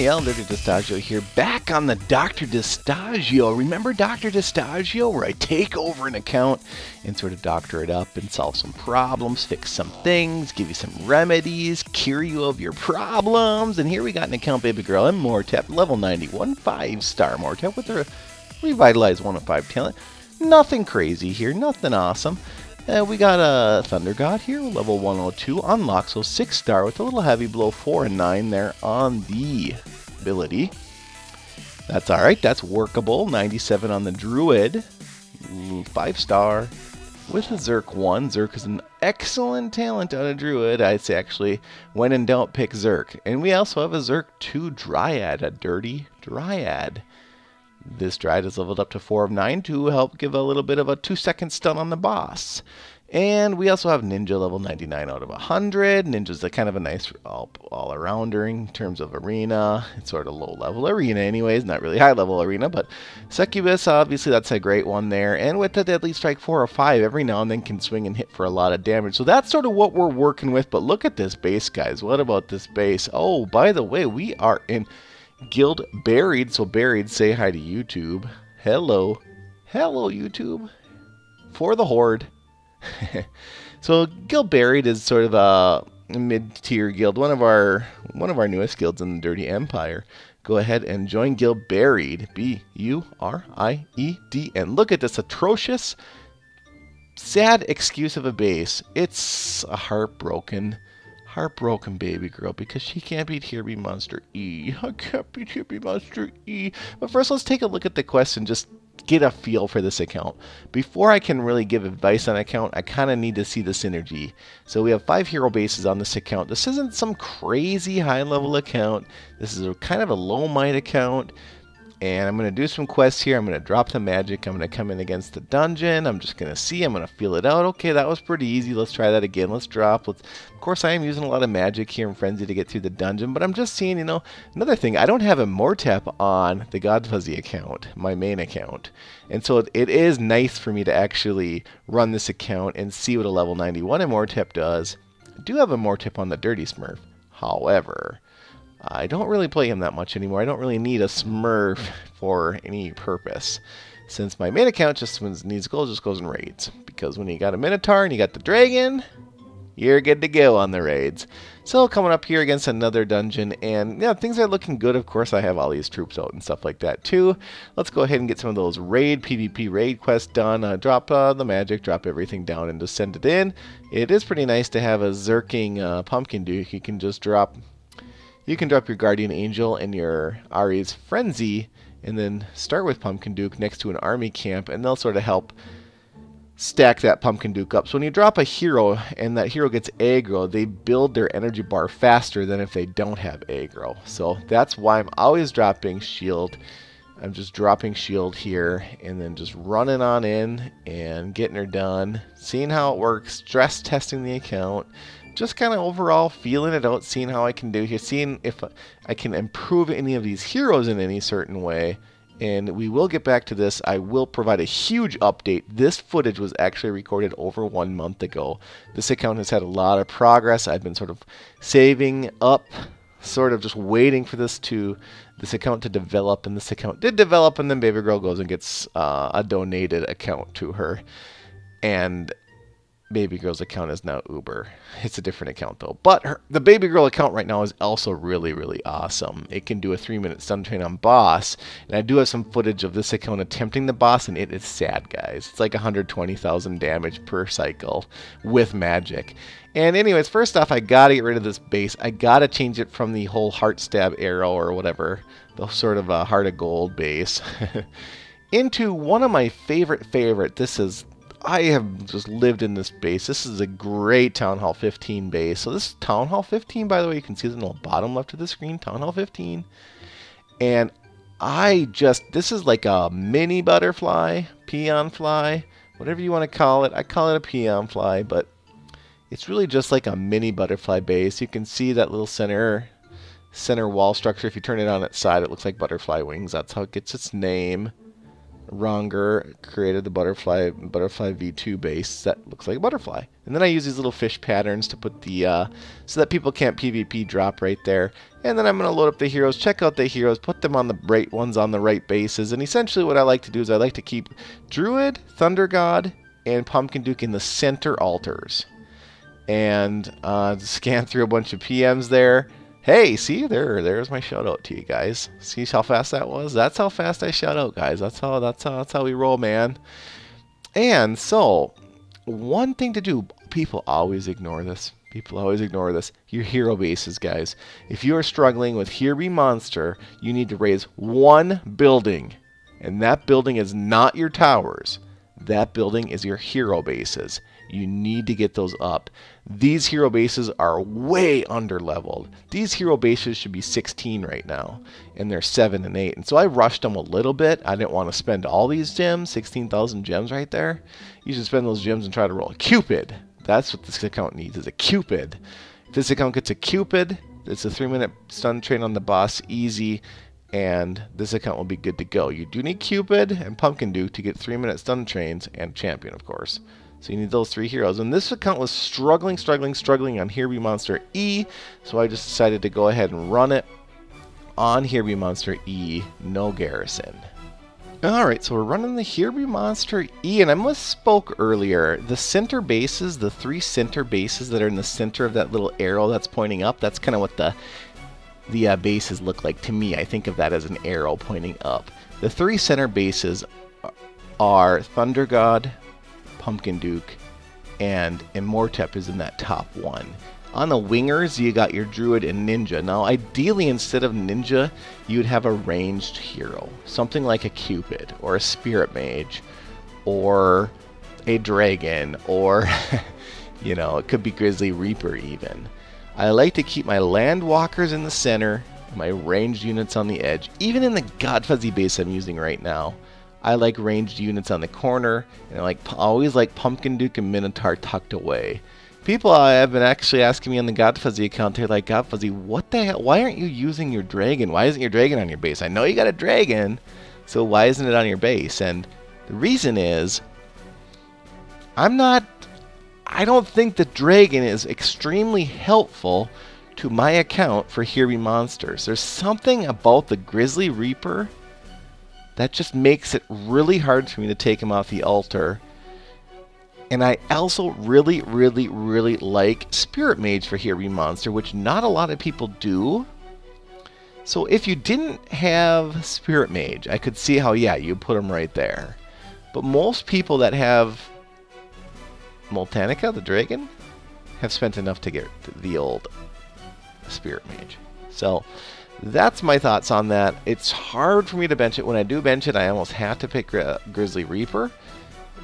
Hey, Doctor Distaggio here, back on the Doctor Distaggio. Remember Doctor Distaggio, where I take over an account and sort of doctor it up and solve some problems, fix some things, give you some remedies, cure you of your problems. And here we got an account, BabyGurl11, Mortep, level 91, 5-star Mortep with a revitalized 1 of 5 talent. Nothing crazy here, nothing awesome. We got a Thunder God here, level 102, unlock, so 6-star with a little heavy blow, 4 and 9 there on the ability. That's alright, that's workable. 97 on the Druid, 5-star with a Zerk 1. Zerk is an excellent talent on a Druid. I'd say actually, when in doubt, pick Zerk. And we also have a Zerk 2 Dryad, a dirty Dryad. This Dryad is leveled up to 4 of 9 to help give a little bit of a 2-second stun on the boss. And we also have Ninja level 99 out of 100. Ninja's kind of a nice all-arounder in terms of arena. It's sort of low-level arena anyways, not really high-level arena, but Succubus, obviously that's a great one there. And with the Deadly Strike 4 or 5, every now and then can swing and hit for a lot of damage. So that's sort of what we're working with, but look at this base, guys. What about this base? Oh, by the way, we are in Guild Buried, so Buried, say hi to YouTube. Hello. Hello, YouTube. For the Horde. So Guild Buried is sort of a mid-tier guild, one of our newest guilds in the Dirty Empire. Go ahead and join Guild Buried, B-U-R-I-E-D, and look at this atrocious, sad excuse of a base. It's a heartbroken baby girl because she can't beat Here Be Monster E. I can't beat Here Be Monster E. But first, let's take a look at the quest and just get a feel for this account. Before I can really give advice on an account, I kind of need to see the synergy. So we have 5 hero bases on this account. This isn't some crazy high-level account. This is kind of a low-might account. And I'm going to do some quests here. I'm going to drop the magic. I'm going to come in against the dungeon. I'm just going to see. I'm going to feel it out. Okay, that was pretty easy. Let's try that again. Let's drop. Of course, I am using a lot of magic here in Frenzy to get through the dungeon. But I'm just seeing, you know, another thing. I don't have a Mortep on the Godfuzzy account, my main account. And so it is nice for me to actually run this account and see what a level 91 Mortep does. I do have a Mortep on the Dirty Smurf. However, I don't really play him that much anymore. I don't really need a Smurf for any purpose. Since my main account just when it needs gold, just goes in raids. Because when you got a Minotaur and you got the Dragon, you're good to go on the raids. So coming up here against another dungeon, and yeah, things are looking good. Of course, I have all these troops out and stuff like that too. Let's go ahead and get some of those PvP raid quests done. Drop the magic, drop everything down, and just send it in. It is pretty nice to have a Zerking Pumpkin Duke. You can just drop... You can drop your Guardian Angel and your Ari's Frenzy, and then start with Pumpkin Duke next to an army camp, and they'll sort of help stack that Pumpkin Duke up. So when you drop a hero, and that hero gets aggro, they build their energy bar faster than if they don't have aggro. So that's why I'm always dropping shield. I'm just dropping shield here, and then just running on in, and getting her done. Seeing how it works, stress testing the account. Just kind of overall feeling it out, seeing how I can do here, seeing if I can improve any of these heroes in any certain way. And we will get back to this. I will provide a huge update. This footage was actually recorded over 1 month ago. This account has had a lot of progress. I've been sort of saving up, sort of just waiting for this account to develop, and this account did develop, and then BabyGurl goes and gets a donated account to her. And BabyGurl's account is now Uber. It's a different account though. But the BabyGurl account right now is also really, really awesome. It can do a 3-minute stun train on boss. And I do have some footage of this account attempting the boss, and it is sad, guys. It's like 120,000 damage per cycle with magic. And anyways, first off, I gotta get rid of this base. I gotta change it from the whole heart stab arrow or whatever, the sort of a heart of gold base, into one of my favorite. I have just lived in this base. This is a great Town Hall 15 base. So this is Town Hall 15, by the way. You can see it in the bottom left of the screen, Town Hall 15. And this is like a mini butterfly, peon fly, whatever you want to call it. I call it a peon fly, but it's really just like a mini butterfly base. You can see that little center wall structure. If you turn it on its side, it looks like butterfly wings. That's how it gets its name. Ronger created the butterfly V2 base that looks like a butterfly. And then I use these little fish patterns to put the, so that people can't PvP drop right there. And then I'm going to load up the heroes, check out the heroes, put them on the right ones on the right bases. And essentially what I like to do is I like to keep Druid, Thunder God, and Pumpkin Duke in the center altars. And scan through a bunch of PMs there. Hey, see, there's my shout out to you guys. See how fast that was? That's how fast I shout out, guys. That's how we roll, man. And so, one thing to do, people always ignore this. People always ignore this. Your hero bases, guys. If you are struggling with Here Be Monster, you need to raise one building. And that building is not your towers. That building is your hero bases. You need to get those up. These hero bases are way under leveled. These hero bases should be 16 right now, and they're 7 and 8. And so I rushed them a little bit. I didn't want to spend all these gems, 16,000 gems right there. You should spend those gems and try to roll a Cupid. That's what this account needs, is a Cupid. If this account gets a Cupid, it's a 3-minute stun train on the boss, easy, and this account will be good to go. You do need Cupid and Pumpkin Duke to get 3-minute stun trains, and Champion, of course. So you need those 3 heroes. And this account was struggling on Here Be Monster E, so I just decided to go ahead and run it on Here Be Monster E, no garrison. Alright, so we're running the Here Be Monster E, and I misspoke earlier. The center bases, the 3 center bases that are in the center of that little arrow that's pointing up, that's kind of what the bases look like to me. I think of that as an arrow pointing up. The 3 center bases are Thunder God, Pumpkin Duke, and Immortep is in that top one. On the wingers, you got your Druid and Ninja. Now, ideally, instead of Ninja, you'd have a ranged hero. Something like a Cupid, or a Spirit Mage, or a Dragon, or, you know, it could be Grizzly Reaper even. I like to keep my Land Walkers in the center, my ranged units on the edge. Even in the God Fuzzy base I'm using right now, I like ranged units on the corner, and I always like Pumpkin Duke and Minotaur tucked away. People have been actually asking me on the God Fuzzy account, they're like, God Fuzzy, what the hell? Why aren't you using your dragon? Why isn't your dragon on your base? I know you got a dragon, so why isn't it on your base? And the reason is, I don't think the dragon is extremely helpful to my account for Here Be Monsters. There's something about the Grizzly Reaper that just makes it really hard for me to take him off the altar. And I also really like Spirit Mage for Here Be Monster, which not a lot of people do. So if you didn't have Spirit Mage, I could see how, yeah, you put him right there. But most people that have Moltanica, the dragon, have spent enough to get the old Spirit Mage. So that's my thoughts on that. It's hard for me to bench it. When I do bench it, I almost have to pick Grizzly Reaper,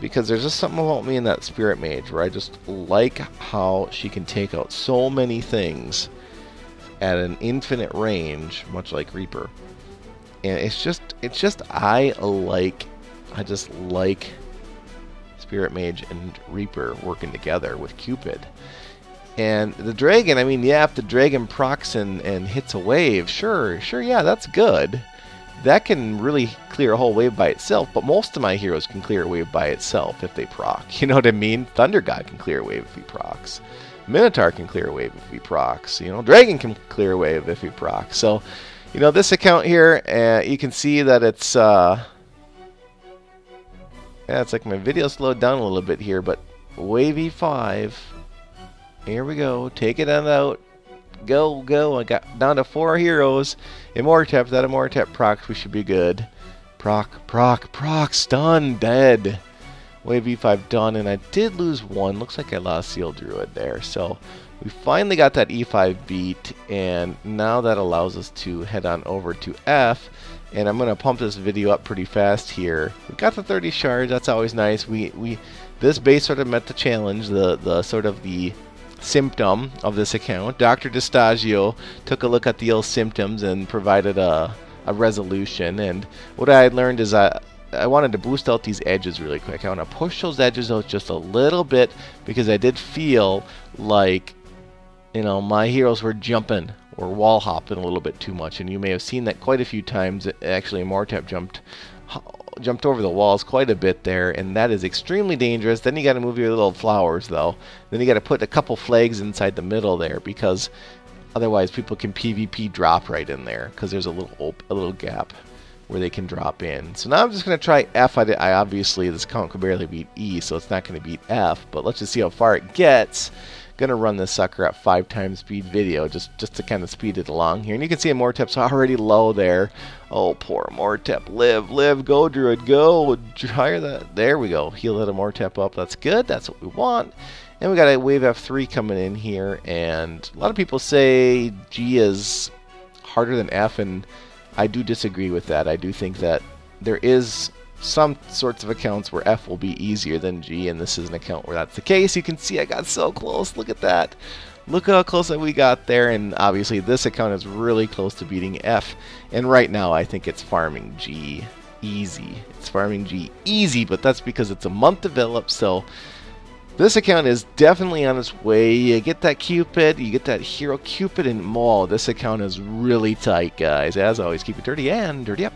because there's just something about me in that Spirit Mage where I just like how she can take out so many things at an infinite range, much like Reaper. And I just like Spirit Mage and Reaper working together with Cupid. And the dragon, I mean, yeah, if the dragon procs and hits a wave, sure, yeah, that's good. That can really clear a whole wave by itself, but most of my heroes can clear a wave by itself if they proc. You know what I mean? Thunder God can clear a wave if he procs. Minotaur can clear a wave if he procs. You know, Dragon can clear a wave if he procs. So, you know, this account here, you can see that it's, yeah, it's like my video slowed down a little bit here, but wave E5. Here we go. Take it on out. Go. I got down to 4 heroes. Immortep. That Immortep procs. We should be good. Proc. Stun. Dead. Wave E5 done. And I did lose 1. Looks like I lost Seal Druid there. So we finally got that E5 beat. And now that allows us to head on over to F. And I'm going to pump this video up pretty fast here. We got the 30 shards. That's always nice. This base sort of met the challenge. The sort of the symptom of this account. Doctor Distaggio took a look at the old symptoms and provided a resolution. And what I had learned is I wanted to boost out these edges really quick. I want to push those edges out just a little bit, because I did feel like, you know, my heroes were jumping or wall hopping a little bit too much. And you may have seen that quite a few times. Actually, Immortep jumped jumped over the walls quite a bit there, and that is extremely dangerous. Then you got to move your little flowers, though. Then you got to put a couple flags inside the middle there, because otherwise people can PvP drop right in there, because there's a little gap where they can drop in. So now I'm just going to try F. I obviously, this account could barely beat E, so it's not going to beat F, but let's just see how far it gets. Gonna run this sucker at 5 times speed video just to kind of speed it along here. And you can see Mortep's already low there. Oh, poor Mortep. Live, go Druid, go. Higher that. There we go. Heal that Mortep up. That's good. That's what we want. And we got a wave F3 coming in here, and a lot of people say G is harder than F, and I do disagree with that. I do think that there is some sorts of accounts where F will be easier than G, and this is an account where that's the case. You can see I got so close. Look at that. Look how close that we got there, and obviously this account is really close to beating F, and right now I think it's farming G easy. It's farming G easy, but that's because it's a month developed, so this account is definitely on its way. You get that Cupid, you get that Hero Cupid, and Maul. This account is really tight, guys. As always, keep it dirty and dirty up.